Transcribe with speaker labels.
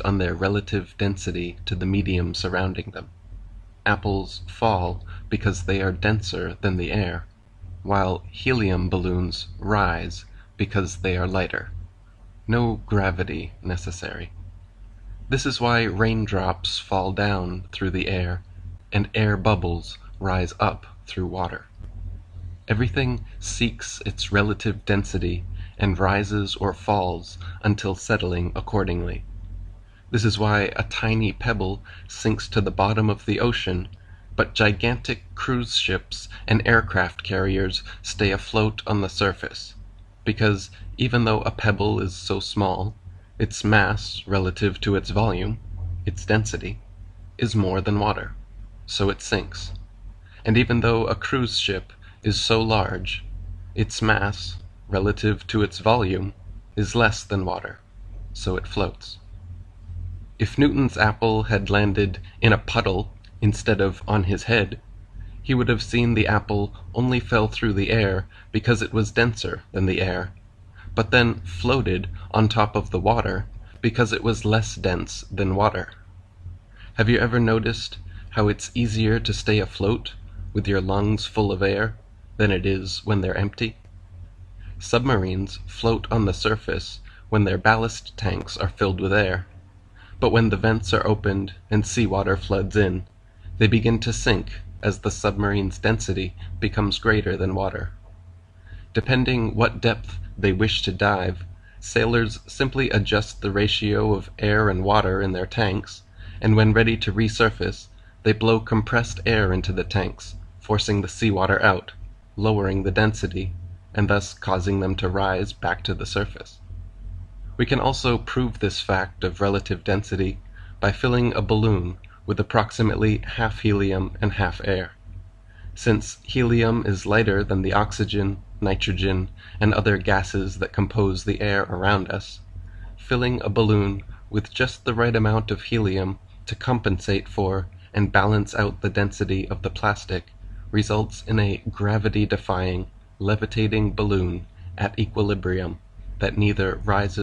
Speaker 1: on their relative density to the medium surrounding them. Apples fall because they are denser than the air, while helium balloons rise because they are lighter. No gravity necessary. This is why raindrops fall down through the air and air bubbles rise up through water. Everything seeks its relative density and rises or falls until settling accordingly. This is why a tiny pebble sinks to the bottom of the ocean, but gigantic cruise ships and aircraft carriers stay afloat on the surface, because even though a pebble is so small, its mass relative to its volume, its density, is more than water, so it sinks. And even though a cruise ship is so large, its mass relative to its volume is less than water, so it floats. If Newton's apple had landed in a puddle instead of on his head, he would have seen the apple only fell through the air because it was denser than the air, but then floated on top of the water because it was less dense than water. Have you ever noticed how it's easier to stay afloat with your lungs full of air than it is when they're empty? Submarines float on the surface when their ballast tanks are filled with air, but when the vents are opened and seawater floods in, they begin to sink as the submarine's density becomes greater than water. Depending what depth they wish to dive, sailors simply adjust the ratio of air and water in their tanks, and when ready to resurface, they blow compressed air into the tanks, forcing the seawater out, lowering the density, and thus causing them to rise back to the surface. We can also prove this fact of relative density by filling a balloon with approximately half helium and half air. Since helium is lighter than the oxygen, nitrogen, and other gases that compose the air around us, filling a balloon with just the right amount of helium to compensate for and balance out the density of the plastic results in a gravity-defying, levitating balloon at equilibrium that neither rises